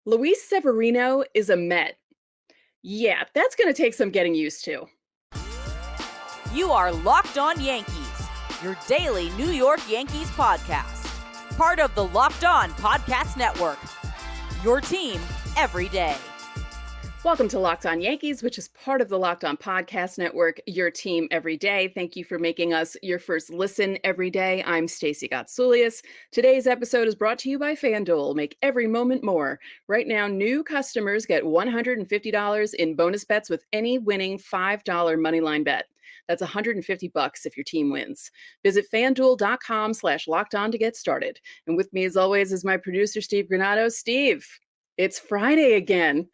Luis Severino is a Met. Yeah, that's going to take some getting used to. You are Locked On Yankees, your daily New York Yankees podcast. Part of the Locked On Podcast Network, your team every day. Welcome to Locked On Yankees, which is part of the Locked On Podcast Network, your team every day. Thank you for making us your first listen every day. I'm Stacey Gotsoulias. Today's episode is brought to you by FanDuel. Make every moment more. Right now, new customers get $150 in bonus bets with any winning $5 moneyline bet. That's $150 if your team wins. Visit FanDuel.com/lockedon to get started. And with me, as always, is my producer, Steve Granado. Steve, it's Friday again.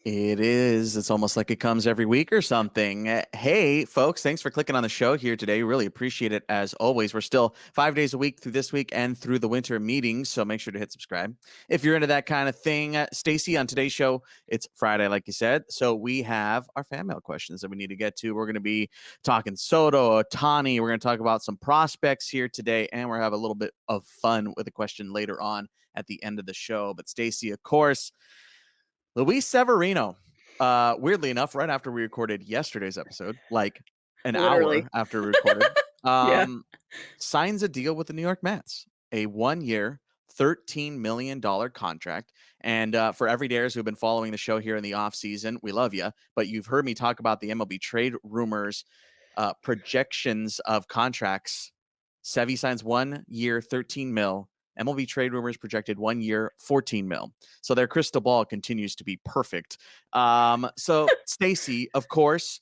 It is. It's almost like it comes every week or something. Hey, folks, thanks for clicking on the show here today. Really appreciate it as always. We're still 5 days a week through this week and through the winter meetings, so make sure to hit subscribe. If you're into that kind of thing, Stacey, on today's show, it's Friday, like you said, so we have our fan mail questions that we need to get to. We're going to be talking Soto, Ohtani. We're going to talk about some prospects here today, and we're going to have a little bit of fun with a question later on at the end of the show. But Stacey, of course, Luis Severino, weirdly enough, right after we recorded yesterday's episode, like an hour after we recorded, signs a deal with the New York Mets, a 1-year, $13 million contract. And for everydayers who have been following the show here in the offseason, we love you, but you've heard me talk about the MLB trade rumors, projections of contracts. Sevy signs 1 year, $13 million. MLB trade rumors projected 1 year, $14 million. So their crystal ball continues to be perfect. So Stacey, of course,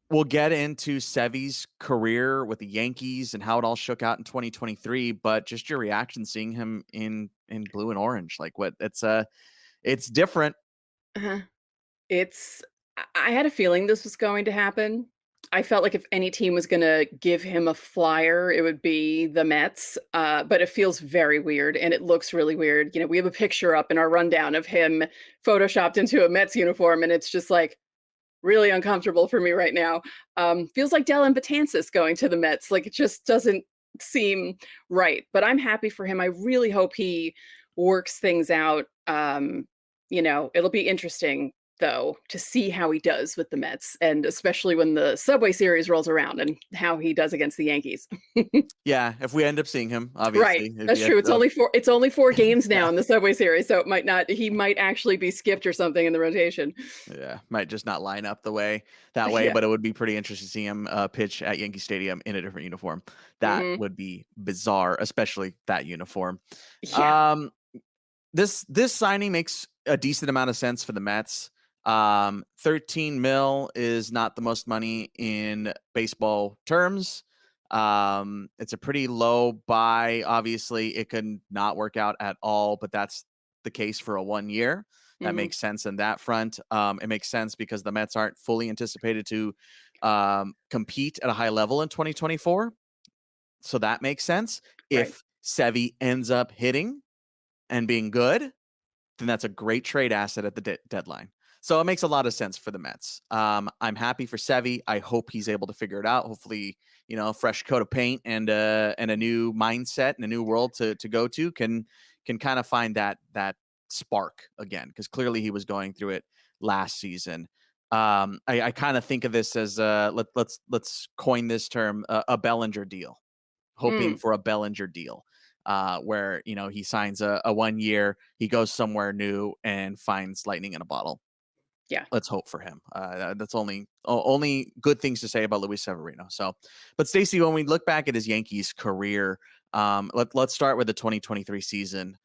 we'll get into Sevy's career with the Yankees and how it all shook out in 2023. But just your reaction seeing him in blue and orange, like what it's different. I had a feeling this was going to happen. I felt like if any team was going to give him a flyer, it would be the Mets. But it feels very weird and it looks really weird. You know, we have a picture up in our rundown of him photoshopped into a Mets uniform, and it's just like really uncomfortable for me right now. Feels like Dellin Betances going to the Mets. Like it just doesn't seem right. But I'm happy for him. I really hope he works things out. You know, it'll be interesting, though, to see how he does with the Mets, and especially when the Subway Series rolls around and how he does against the Yankees. Yeah, if we end up seeing him, obviously. Right, that's true. It's only four games now in the Subway Series, so he might actually be skipped or something in the rotation. Yeah, might just not line up that way, but it would be pretty interesting to see him pitch at Yankee Stadium in a different uniform. That would be bizarre, especially that uniform. Yeah. This signing makes a decent amount of sense for the Mets. 13 mil is not the most money in baseball terms. It's a pretty low buy. Obviously, it could not work out at all, but that's the case for a 1 year. That makes sense in that front. It makes sense because the Mets aren't fully anticipated to compete at a high level in 2024. So that makes sense. Right. If Sevy ends up hitting and being good, then that's a great trade asset at the deadline. So it makes a lot of sense for the Mets. I'm happy for Sevy. I hope he's able to figure it out. Hopefully, you know, a fresh coat of paint and a new mindset and a new world to go to can kind of find that spark again, because clearly he was going through it last season. I kind of think of this as let's coin this term, a Bellinger deal, hoping for a Bellinger deal. Where, you know, he signs a 1 year, he goes somewhere new and finds lightning in a bottle. Yeah, let's hope for him. That's only good things to say about Luis Severino. So, but Stacey, when we look back at his Yankees career, let's start with the 2023 season.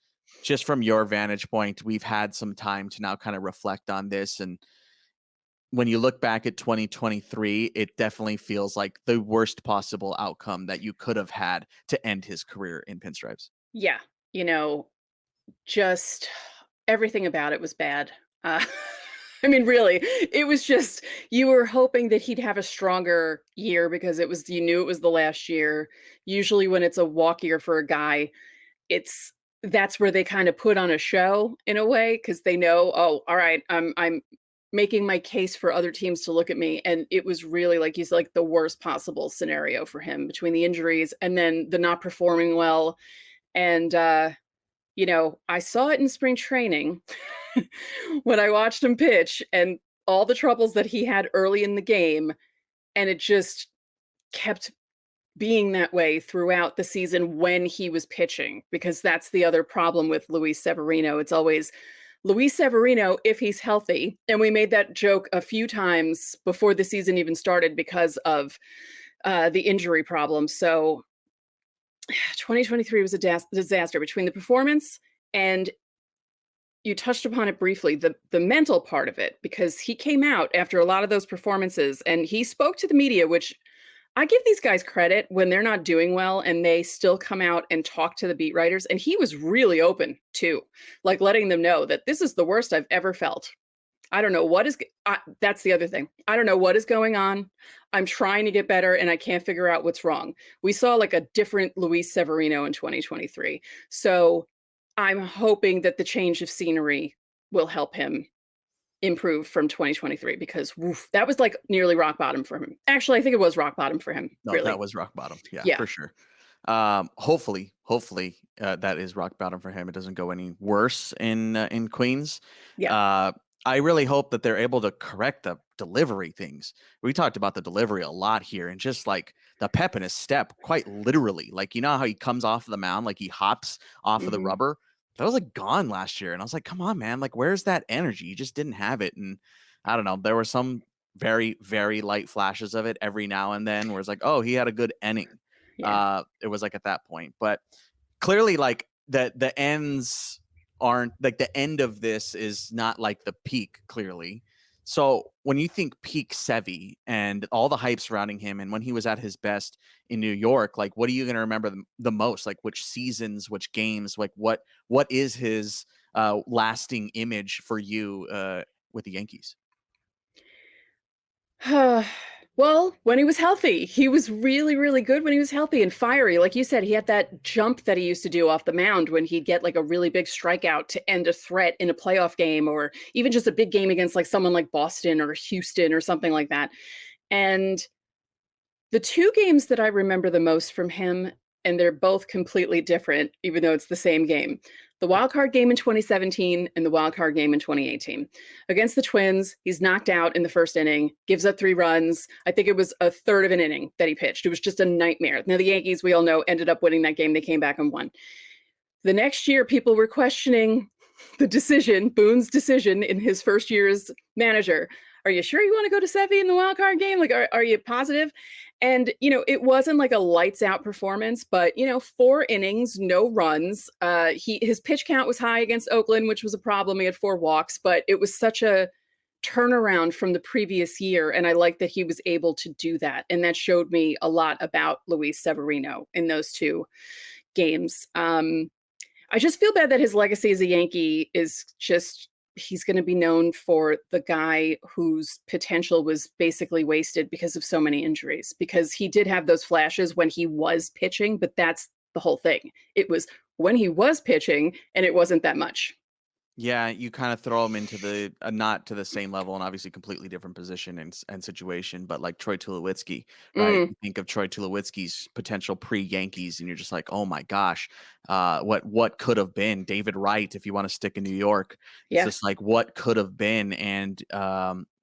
Just from your vantage point, we've had some time to now kind of reflect on this. And when you look back at 2023, it definitely feels like the worst possible outcome that you could have had to end his career in pinstripes. Yeah, you know, just everything about it was bad. I mean, really, it was just, you were hoping that he'd have a stronger year because you knew it was the last year. Usually when it's a walk year for a guy, that's where they kind of put on a show in a way, because they know, oh, all right, I'm making my case for other teams to look at me. And it was really like, he's like the worst possible scenario for him between the injuries and then the not performing well. And, you know, I saw it in spring training when I watched him pitch and all the troubles that he had early in the game, and it just kept being that way throughout the season when he was pitching, because that's the other problem with Luis Severino. It's always Luis Severino if he's healthy. And we made that joke a few times before the season even started because of the injury problem. So 2023 was a disaster between the performance and you touched upon it briefly, the mental part of it, because he came out after a lot of those performances and he spoke to the media, which I give these guys credit when they're not doing well and they still come out and talk to the beat writers. And he was really open too, like letting them know that this is the worst I've ever felt. I don't know what is, that's the other thing. I don't know what is going on. I'm trying to get better and I can't figure out what's wrong. We saw like a different Luis Severino in 2023. So I'm hoping that the change of scenery will help him improve from 2023 because woof, that was like nearly rock bottom for him. Actually, I think it was rock bottom for him. No, Really. that was rock bottom. Yeah, Yeah. for sure. Hopefully, that is rock bottom for him. It doesn't go any worse in Queens. Yeah. I really hope that they're able to correct the delivery things. We talked about the delivery a lot here and just like the pep in his step, quite literally. Like, you know how he comes off of the mound, like he hops off of the rubber. That was like gone last year. And I was like, come on, man. Like, where's that energy? You just didn't have it. And I don't know. There were some very, very light flashes of it every now and then where it's like, oh, he had a good inning. Yeah. It was like at that point. But clearly, like the ends aren't like the end of this is not like the peak, clearly. So when you think peak Sevy and all the hype surrounding him and when he was at his best in New York, like what are you going to remember the most? Like which seasons, which games, like what is his lasting image for you with the Yankees? Well, when he was healthy, he was really, really good when he was healthy and fiery. Like you said, he had that jump that he used to do off the mound when he'd get like a really big strikeout to end a threat in a playoff game or even just a big game against like someone like Boston or Houston or something like that. And the two games that I remember the most from him, and they're both completely different, even though it's the same game. The wild card game in 2017 and the wild card game in 2018. Against the Twins, he's knocked out in the first inning, gives up 3 runs. I think it was a third of an inning that he pitched. It was just a nightmare. Now, the Yankees, we all know, ended up winning that game. They came back and won. The next year, people were questioning the decision, Boone's decision in his first year as manager. Are you sure you want to go to Sevy in the wild card game? Like, are you positive? And, you know, it wasn't like a lights out performance, but, you know, 4 innings, no runs. His pitch count was high against Oakland, which was a problem. He had 4 walks, but it was such a turnaround from the previous year. And I like that he was able to do that. And that showed me a lot about Luis Severino in those 2 games. I just feel bad that his legacy as a Yankee is just, he's going to be known for the guy whose potential was basically wasted because of so many injuries, because he did have those flashes when he was pitching, but that's the whole thing. It was when he was pitching and it wasn't that much. Yeah, you kind of throw him into the not to the same level and obviously completely different position and situation, but like Troy Tulowitzki, right? You think of Troy Tulowitzki's potential pre-Yankees, and you're just like, oh my gosh, what could have been? David Wright, if you want to stick in New York, it's just like what could have been, and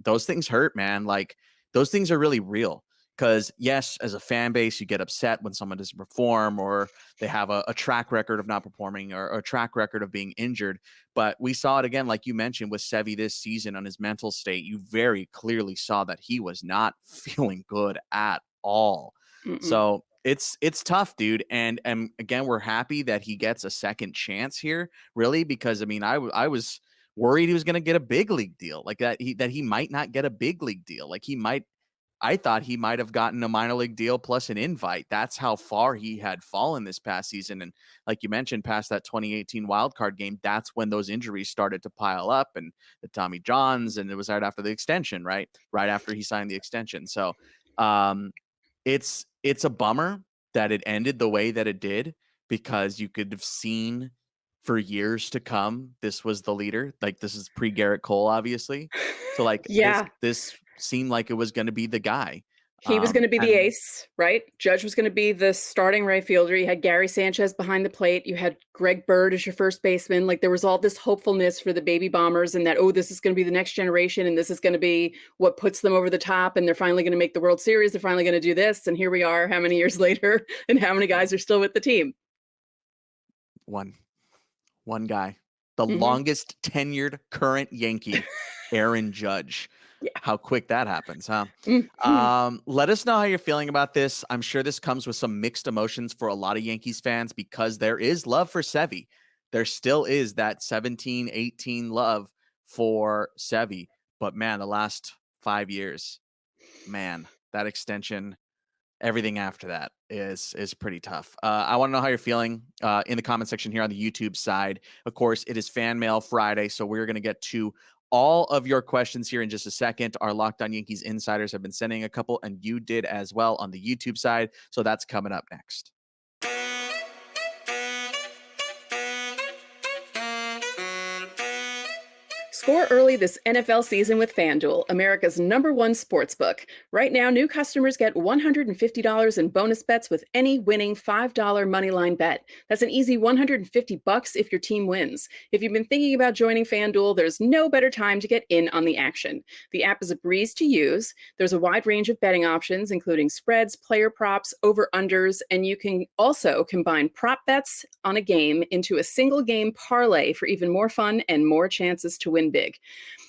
those things hurt, man. Like those things are really real. Because yes, as a fan base, you get upset when someone doesn't perform or they have a track record of not performing or a track record of being injured. But we saw it again, like you mentioned, with Sevy this season on his mental state. You very clearly saw that he was not feeling good at all. So it's tough, dude. And again, we're happy that he gets a second chance here, really, because I mean, I was worried he was going to get a big league deal, like that he might not get a big league deal, like I thought he might have gotten a minor league deal plus an invite. That's how far he had fallen this past season. And like you mentioned, past that 2018 wildcard game, that's when those injuries started to pile up and the Tommy Johns, and it was right after the extension, right? Right after he signed the extension. So it's a bummer that it ended the way that it did, because you could have seen for years to come, this was the leader. Like this is pre Garrett Cole, obviously. So like this seemed like it was going to be the guy. He was going to be the And ace, right? Judge was going to be the starting right fielder. You had Gary Sanchez behind the plate. You had Greg Bird as your first baseman. Like there was all this hopefulness for the baby bombers and that, oh, this is going to be the next generation and this is going to be what puts them over the top and they're finally going to make the World Series. They're finally going to do this. And here we are, how many years later and how many guys are still with the team? one guy, the longest tenured current Yankee, Aaron Judge. Yeah. How quick that happens, huh? Let us know how you're feeling about this. I'm sure this comes with some mixed emotions for a lot of Yankees fans because there is love for Sevy. There still is that 17, 18 love for Sevy. But man, the last 5 years, man, that extension, everything after that is pretty tough. I want to know how you're feeling in the comment section here on the YouTube side. Of course, it is FanMail Friday, so we're going to get to all of your questions here in just a second. Our Locked On Yankees insiders have been sending a couple, and you did as well on the YouTube side. So that's coming up next. Score early this NFL season with FanDuel, America's #1 sportsbook. Right now, new customers get $150 in bonus bets with any winning $5 moneyline bet. That's an easy $150 if your team wins. If you've been thinking about joining FanDuel, there's no better time to get in on the action. The app is a breeze to use. There's a wide range of betting options, including spreads, player props, over-unders, and you can also combine prop bets on a game into a single game parlay for even more fun and more chances to win big.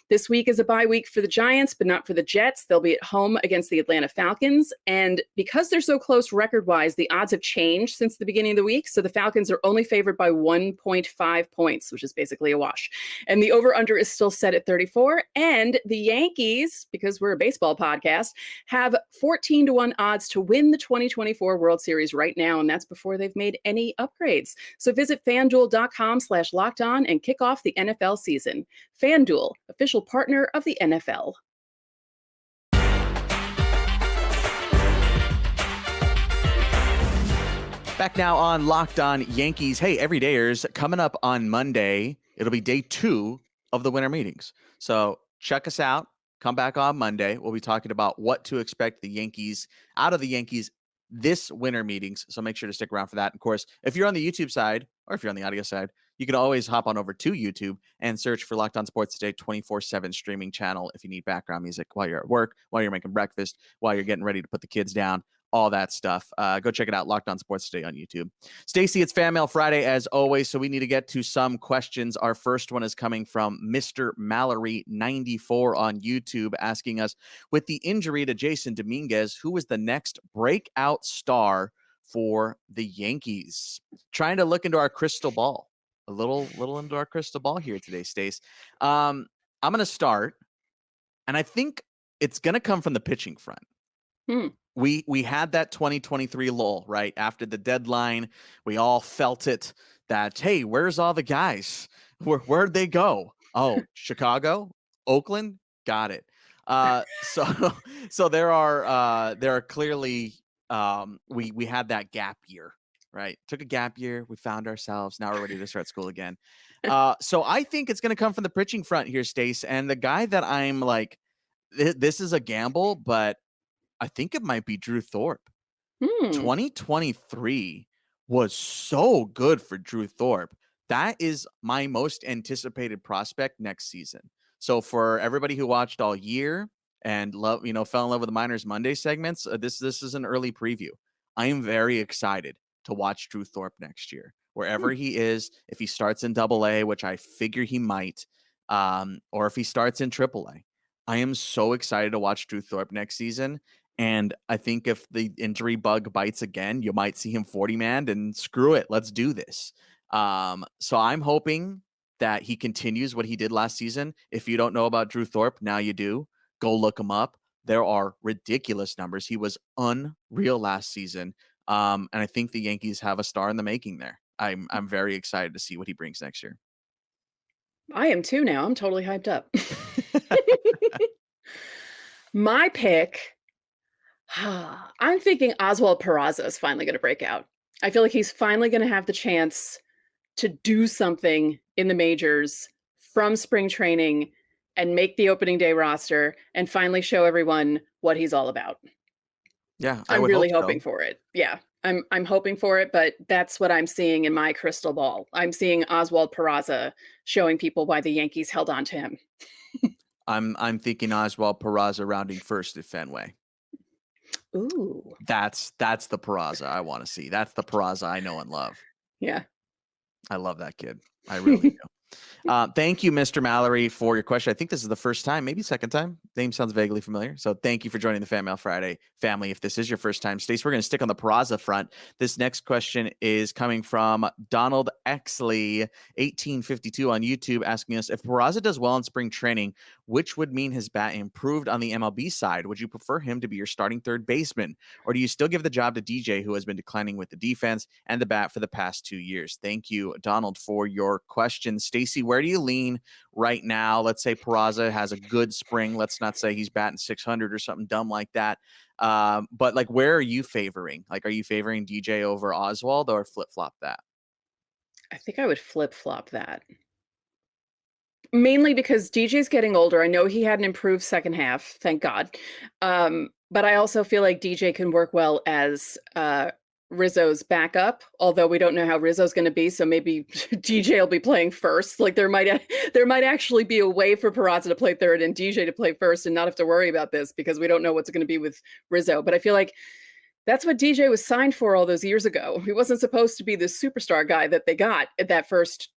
This week is a bye week for the Giants, but not for the Jets. They'll be at home against the Atlanta Falcons. And because they're so close record-wise, the odds have changed since the beginning of the week. So the Falcons are only favored by 1.5 points, which is basically a wash. And the over-under is still set at 34. And the Yankees, because we're a baseball podcast, have 14-1 odds to win the 2024 World Series right now. And that's before they've made any upgrades. So visit FanDuel.com/lockedon and kick off the NFL season. FanDuel, official partner of the NFL. Back now on Locked On Yankees. Hey, everydayers, coming up on Monday, it'll be day 2 of the winter meetings. So check us out. Come back on Monday. We'll be talking about what to expect out of the Yankees this winter meetings. So make sure to stick around for that. Of course, if you're on the YouTube side or if you're on the audio side, you can always hop on over to YouTube and search for Locked On Sports Today 24/7 streaming channel if you need background music while you're at work, while you're making breakfast, while you're getting ready to put the kids down, all that stuff. Go check it out, Locked On Sports Today on YouTube. Stacey, it's FanMail Friday as always, so we need to get to some questions. Our first one is coming from Mr. Mallory 94 on YouTube, asking us, with the injury to Jason Dominguez, who is the next breakout star for the Yankees? Trying to look into our crystal ball. A little into our crystal ball here today, Stace. I'm going to start, and I think it's going to come from the pitching front. We had that 2023 lull, right? After the deadline, we all felt it that, hey, where's all the guys? Where'd they go? Oh, Chicago, Oakland, got it. So there are clearly we had that gap year. Right. Took a gap year. We found ourselves. Now we're ready to start school again. So I think it's going to come from the pitching front here, Stace. And the guy that I'm like, this is a gamble, but I think it might be Drew Thorpe. 2023 was so good for Drew Thorpe. That is my most anticipated prospect next season. So for everybody who watched all year and fell in love with the Minors Monday segments, this is an early preview. I am very excited to watch Drew Thorpe next year, wherever he is. If he starts in AA, which I figure he might, or if he starts in AAA, I am so excited to watch Drew Thorpe next season. And I think if the injury bug bites again, you might see him 40-man and screw it. Let's do this. So I'm hoping that he continues what he did last season. If you don't know about Drew Thorpe, now you do. Go look him up. There are ridiculous numbers. He was unreal last season. And I think the Yankees have a star in the making there. I'm very excited to see what he brings next year. I am too now. I'm totally hyped up. My pick, I'm thinking Oswald Peraza is finally going to break out. I feel like he's finally going to have the chance to do something in the majors from spring training and make the opening day roster and finally show everyone what he's all about. Yeah, I I'm would hope really hoping so. for it. Yeah. I'm hoping for it, but that's what I'm seeing in my crystal ball. I'm seeing Oswald Peraza showing people why the Yankees held on to him. I'm thinking Oswald Peraza rounding first at Fenway. Ooh. That's the Peraza I want to see. That's the Peraza I know and love. Yeah. I love that kid. I really do. Thank you, Mr. Mallory, for your question. I think this is the first time, maybe second time. Name sounds vaguely familiar. So thank you for joining the FanMail Friday family. If this is your first time, Stace, we're going to stick on the Peraza front. This next question is coming from Donald Exley, 1852 on YouTube, asking us, if Peraza does well in spring training, which would mean his bat improved on the MLB side? Would you prefer him to be your starting third baseman? Or do you still give the job to DJ, who has been declining with the defense and the bat for the past 2 years? Thank you, Donald, for your question. Stacey, where do you lean right now? Let's say Peraza has a good spring. Let's not say he's batting 600 or something dumb like that. But like, where are you favoring? Like, are you favoring DJ over Oswald or flip-flop that? I think I would flip-flop that. Mainly because DJ's getting older. I know he had an improved second half, thank God. But I also feel like DJ can work well as Rizzo's backup, although we don't know how Rizzo's going to be, so maybe DJ will be playing first. Like there might actually be a way for Peraza to play third and DJ to play first and not have to worry about this because we don't know what's going to be with Rizzo. But I feel like that's what DJ was signed for all those years ago. He wasn't supposed to be the superstar guy that they got at that first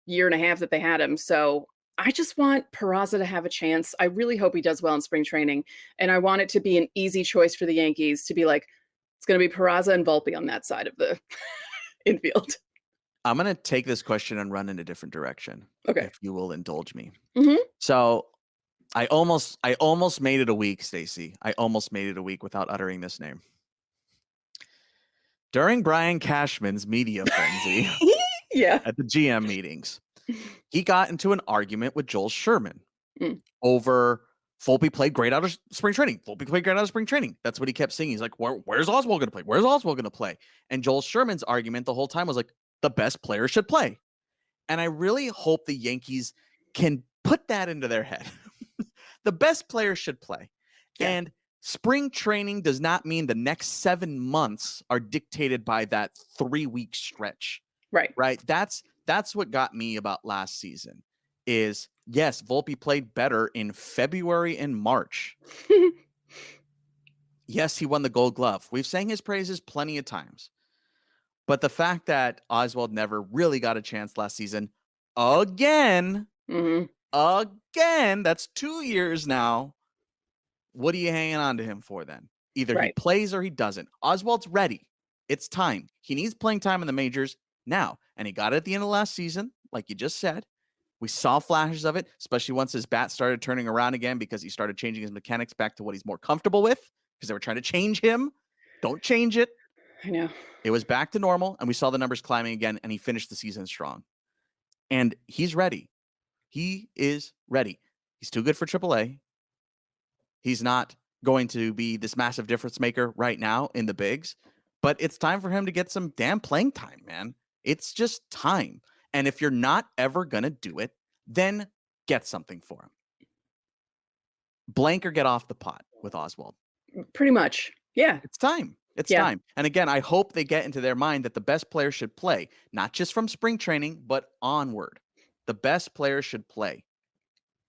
year and a half that they had him. So I just want Peraza to have a chance. I really hope he does well in spring training. And I want it to be an easy choice for the Yankees to be like, it's going to be Peraza and Volpe on that side of the infield. I'm going to take this question and run in a different direction. Okay. If you will indulge me. Mm-hmm. So I almost made it a week, Stacey. I almost made it a week without uttering this name. During Brian Cashman's media frenzy Yeah. at the GM meetings, he got into an argument with Joel Sherman over Volpe played great out of spring training. Volpe played great out of spring training. That's what he kept saying. He's like, where's Oswald going to play? Where's Oswald going to play? And Joel Sherman's argument the whole time was like, the best player should play. And I really hope the Yankees can put that into their head. The best player should play. Yeah. And spring training does not mean the next 7 months are dictated by that 3-week stretch. Right. Right. That's what got me about last season is, yes, Volpe played better in February and March. Yes, he won the Gold Glove. We've sang his praises plenty of times. But the fact that Oswald never really got a chance last season, again, that's 2 years now. What are you hanging on to him for then? Either he plays or he doesn't. Oswald's ready. It's time. He needs playing time in the majors now. And he got it at the end of last season, like you just said. We saw flashes of it, especially once his bat started turning around again because he started changing his mechanics back to what he's more comfortable with because they were trying to change him. Don't change it. I know. It was back to normal, and we saw the numbers climbing again, and he finished the season strong. And he's ready. He is ready. He's too good for AAA. He's not going to be this massive difference maker right now in the bigs, but it's time for him to get some damn playing time, man. It's just time. And if you're not ever going to do it, then get something for him. Blank or get off the pot with Oswald. Pretty much. Yeah. It's time. It's time. And again, I hope they get into their mind that the best player should play, not just from spring training, but onward. The best player should play.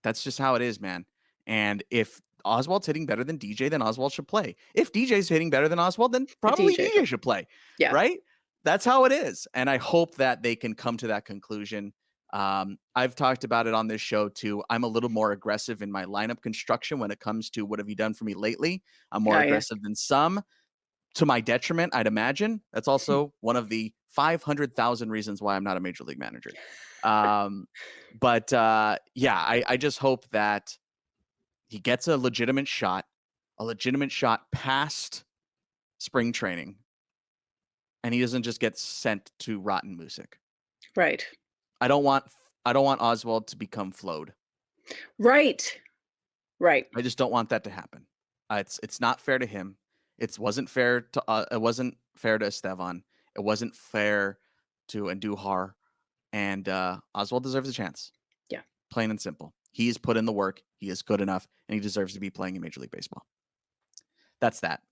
That's just how it is, man. And if Oswald's hitting better than DJ, then Oswald should play. If DJ's hitting better than Oswald, then probably DJ should play. Yeah. Right? That's how it is. And I hope that they can come to that conclusion. I've talked about it on this show too. I'm a little more aggressive in my lineup construction when it comes to what have you done for me lately. I'm more aggressive than some, to my detriment, I'd imagine. That's also one of the 500,000 reasons why I'm not a major league manager. I just hope that he gets a legitimate shot past spring training, and he doesn't just get sent to rotten music. Right. I don't want Oswald to become flowed. Right. I just don't want that to happen. It's not fair to him. It wasn't fair to Estevan. It wasn't fair to Andujar. And Oswald deserves a chance. Yeah. Plain and simple. He has put in the work. He is good enough, and he deserves to be playing in Major League Baseball. That's that.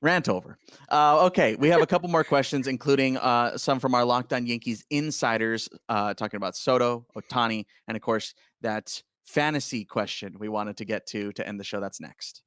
Rant over. Okay, we have a couple more questions, including some from our Locked On Yankees insiders talking about Soto, Ohtani, and of course that fantasy question we wanted to get to end the show. That's next.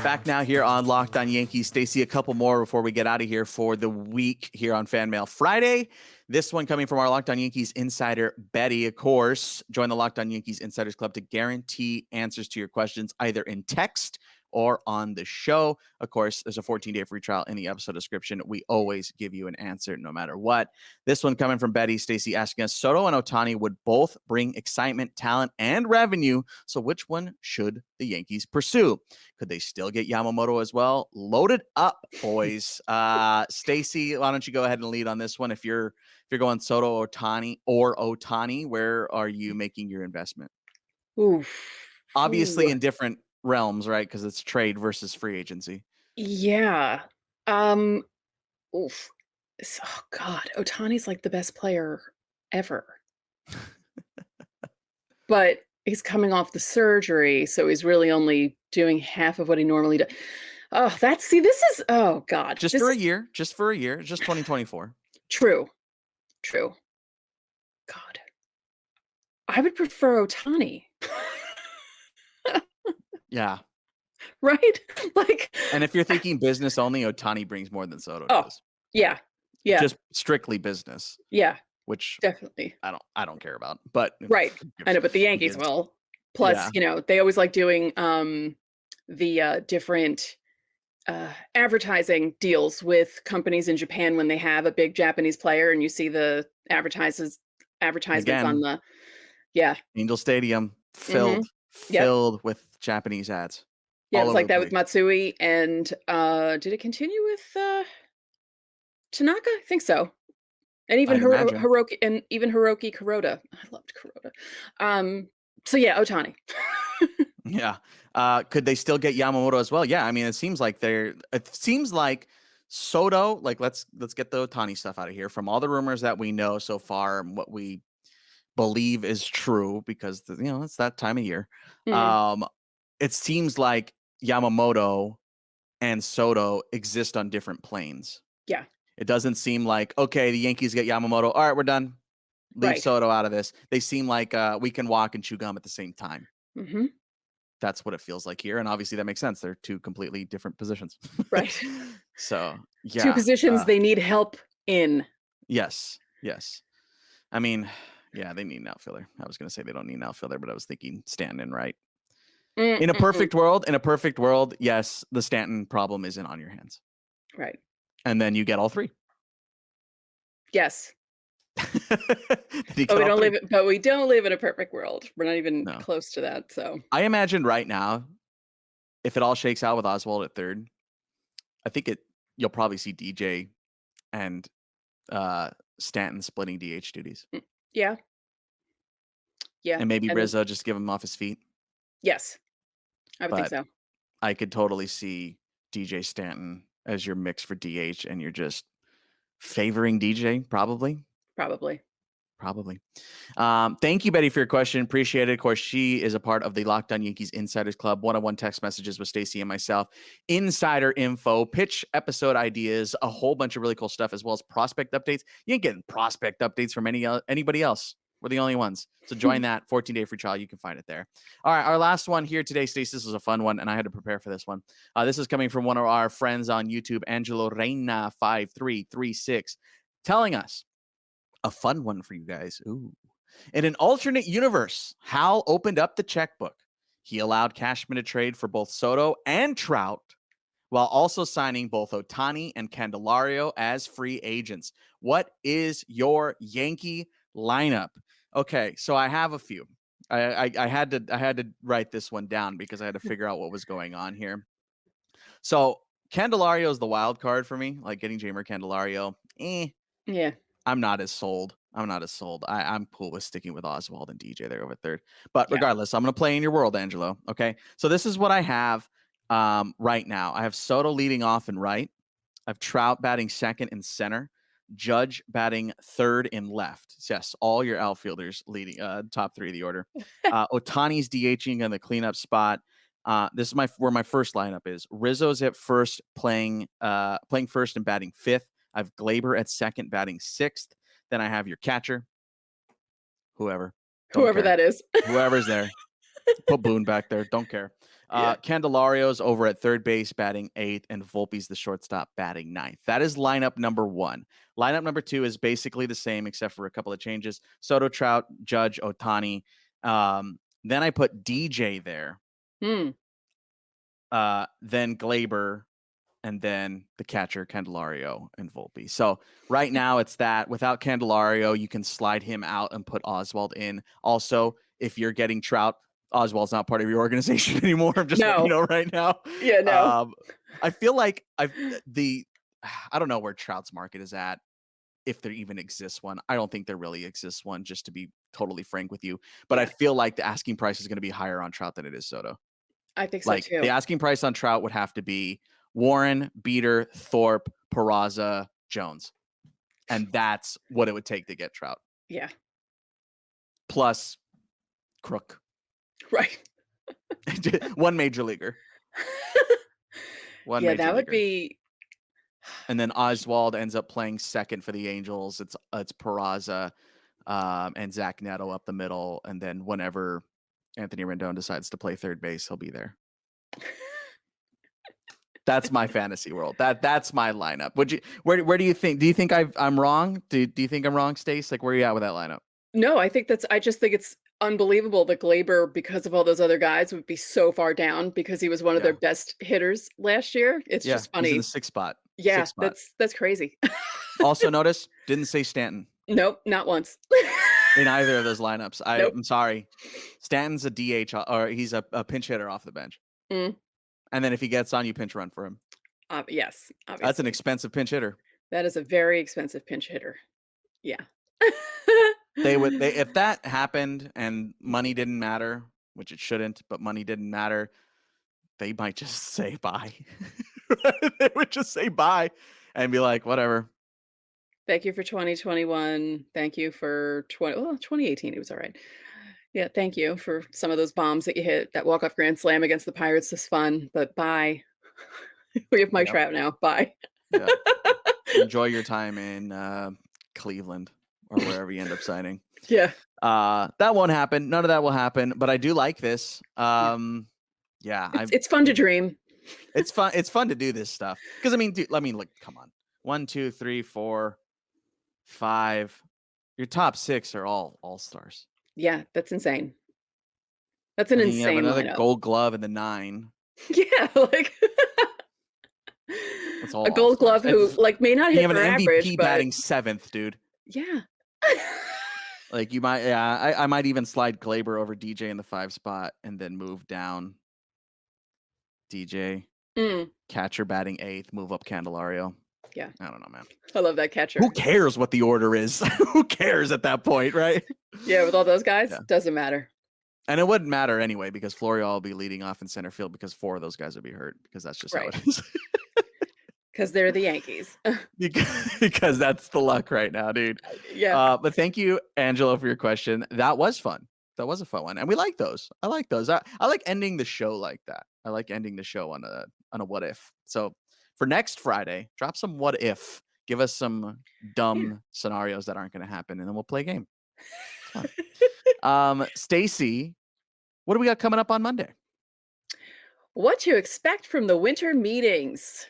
Back now here on Locked On Yankees. Stacey, a couple more before we get out of here for the week here on FanMail Friday. This one coming from our Locked On Yankees insider, Betty, of course. Join the Locked On Yankees Insiders Club to guarantee answers to your questions either in text or on the show. Of course, there's a 14-day free trial in the episode description. We always give you an answer no matter what. This one coming from Betty, Stacey asking us, Soto and Ohtani would both bring excitement, talent, and revenue. So which one should the Yankees pursue? Could they still get Yamamoto as well? Load it up, boys. Stacey, why don't you go ahead and lead on this one? If you're going Soto, Ohtani, where are you making your investment? Oof. Obviously in different realms, right? Because it's trade versus free agency. Yeah. Oof. Oh God, Ohtani's like the best player ever. But he's coming off the surgery, so he's really only doing half of what he normally does. Oh, this is, oh God. Just for a year, just 2024. True. God. I would prefer Ohtani. Yeah. Right? Like, and if you're thinking business only, Ohtani brings more than Soto does. Yeah. Just strictly business. Yeah. Which definitely I don't care about. But right. I know, but the Yankees will. Plus, they always like doing the different advertising deals with companies in Japan when they have a big Japanese player and you see the advertisements on the Angel Stadium filled with Japanese ads. Yeah, it was like that with Matsui, and did it continue with Tanaka? I think so. And even Hiroki Kuroda. I loved Kuroda. So yeah, Ohtani. Yeah. Could they still get Yamamoto as well? Yeah. I mean, it seems like Soto, like let's get the Ohtani stuff out of here. From all the rumors that we know so far and what we believe is true, because it's that time of year. Mm-hmm. It seems like Yamamoto and Soto exist on different planes. Yeah. It doesn't seem like, okay, the Yankees get Yamamoto. All right, we're done. Leave Soto out of this. They seem like we can walk and chew gum at the same time. Mm-hmm. That's what it feels like here. And obviously that makes sense. They're two completely different positions. Right. So, yeah. Two positions they need help in. Yes. I mean, yeah, they need an outfielder. I was going to say they don't need an outfielder, but I was thinking Stanton, right? In a perfect world, yes, the Stanton problem isn't on your hands. Right. And then you get all three. Yes. But we don't live in a perfect world. We're not even close to that. So I imagine right now, if it all shakes out with Oswald at third, I think you'll probably see DJ and Stanton splitting DH duties. Yeah. And maybe Rizzo just give him off his feet. Yes. I would think so. I could totally see DJ Stanton as your mix for DH, and you're just favoring DJ, probably. Thank you, Betty, for your question. Appreciate it. Of course, she is a part of the Locked On Yankees Insiders Club, one-on-one text messages with Stacey and myself, insider info, pitch episode ideas, a whole bunch of really cool stuff, as well as prospect updates. You ain't getting prospect updates from anybody else. We're the only ones. So join that 14-day free trial. You can find it there. All right, our last one here today, Stacey. This was a fun one, and I had to prepare for this one. This is coming from one of our friends on YouTube, Angelo Reina 5336, telling us a fun one for you guys. Ooh. In an alternate universe, Hal opened up the checkbook. He allowed Cashman to trade for both Soto and Trout, while also signing both Ohtani and Candelario as free agents. What is your Yankee lineup? Okay, so I have a few. I had to write this one down because I had to figure out what was going on here. So Candelario is the wild card for me, like getting Jeimer Candelario. Yeah. I'm not as sold. I'm cool with sticking with Oswald and DJ there over third. But regardless, I'm going to play in your world, Angelo. Okay. So this is what I have right now. I have Soto leading off and right. I have Trout batting second and center. Judge batting third and left. Yes, all your outfielders leading top three of the order. Ohtani's DHing on the cleanup spot. This is where my first lineup is. Rizzo's at first, playing first and batting fifth. I have Gleyber at second, batting sixth. Then I have your catcher, whoever that is. Whoever's there. Put Boone back there. Don't care. Candelario's over at third base, batting eighth, and Volpe's the shortstop, batting ninth. That is lineup number one. Lineup number two is basically the same, except for a couple of changes. Soto, Trout, Judge, Ohtani. Then I put DJ there. Then Gleyber, and then the catcher, Candelario and Volpe. So right now it's that. Without Candelario, you can slide him out and put Oswald in. Also, if you're getting Trout, Oswald's not part of your organization anymore. I'm just letting you know right now. Yeah, no. I feel like I don't know where Trout's market is at, if there even exists one. I don't think there really exists one, just to be totally frank with you. But I feel like the asking price is going to be higher on Trout than it is Soto. I think so too. The asking price on Trout would have to be Warren, Beater, Thorpe, Peraza, Jones. And that's what it would take to get Trout. Yeah. Plus Crook. Right. One major leaguer. That would be. And then Oswald ends up playing second for the Angels. It's Peraza and Zach Neto up the middle. And then whenever Anthony Rendon decides to play third base, he'll be there. That's my fantasy world. That's my lineup. Where do you think? Do you think I'm wrong? Do you think I'm wrong, Stace? Like, where are you at with that lineup? No, I just think it's unbelievable that Gleyber, because of all those other guys, would be so far down because he was one of their best hitters last year. It's just funny. He's in the sixth spot. Yeah, that's crazy. Also notice, didn't say Stanton. Nope, not once. In either of those lineups. Nope. I'm sorry. Stanton's a DH, or he's a pinch hitter off the bench. And then if he gets on, you pinch run for him. Yes, obviously. That's an expensive pinch hitter. That is a very expensive pinch hitter. Yeah. If that happened and money didn't matter, which it shouldn't, but money didn't matter, they might just say bye. They would just say bye and be like, whatever. Thank you for 2021. Thank you for 2018. It was all right. Yeah, thank you for some of those bombs that you hit. That walk-off grand slam against the Pirates was fun, but bye. We have Mike Trout now. Bye. Yeah. Enjoy your time in Cleveland or wherever you end up signing. Yeah. That won't happen. None of that will happen, but I do like this. It's fun to dream. It's fun. It's fun to do this stuff. Because look, come on. 1, 2, 3, 4, 5. Your top 6 are all stars. Yeah, that's insane. That's an insane you have another lineup. Gold Glove in the 9. Yeah, like that's all a Gold Glove who may not hit you have for an average, MVP but batting 7th, dude. Yeah. Like you might, I might even slide Gleyber over DJ in the 5 spot and then move down DJ, catcher batting 8th, move up Candelario. Yeah. I don't know, man. I love that catcher. Who cares what the order is? Who cares at that point, right? Yeah, with all those guys, doesn't matter. And it wouldn't matter anyway because Florial will be leading off in center field because 4 of those guys would be hurt because that's just how it is. Because they're the Yankees. because that's the luck right now, dude. Yeah. But thank you, Angelo, for your question. That was fun. That was a fun one. And we like those. I like those. I like ending the show like that. I like ending the show on a what if. So for next Friday, drop some what if. Give us some dumb scenarios that aren't going to happen, and then we'll play a game. Stacey, what do we got coming up on Monday? What to expect from the winter meetings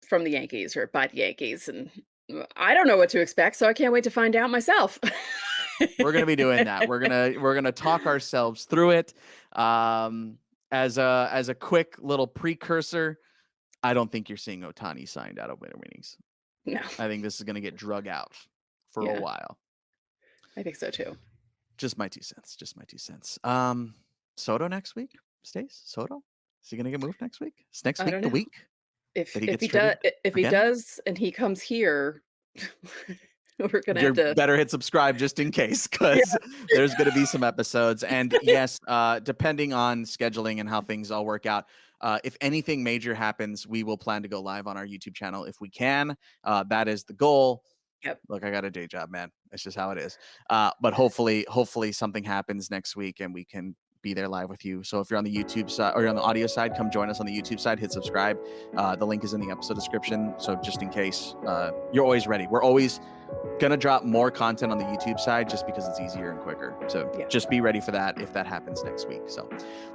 from the Yankees or by the Yankees. And I don't know what to expect, so I can't wait to find out myself. We're going to be doing that. We're going to talk ourselves through it. As a quick little precursor, I don't think you're seeing Ohtani signed out of winter meetings. No. I think this is going to get drug out for a while. I think so too. Just my 2 cents. Soto next week? Stace? Soto? Is he going to get moved next week? Is next week the week? If he does and he comes here, we're going to have to better hit subscribe just in case, because there's going to be some episodes. And yes, depending on scheduling and how things all work out, if anything major happens, we will plan to go live on our YouTube channel if we can. That is the goal. Yep. Look, I got a day job, man. It's just how it is. But hopefully something happens next week and we can be there live with you. So if you're on the YouTube side or you're on the audio side, come join us on the YouTube side, hit subscribe. The link is in the episode description. So just in case, you're always ready. We're always gonna drop more content on the YouTube side just because it's easier and quicker. So just be ready for that if that happens next week. So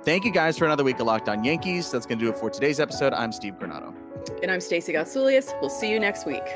thank you guys for another week of Locked On Yankees. That's gonna do it for today's episode. I'm Steve Granado. And I'm Stacey Gotsoulias. We'll see you next week.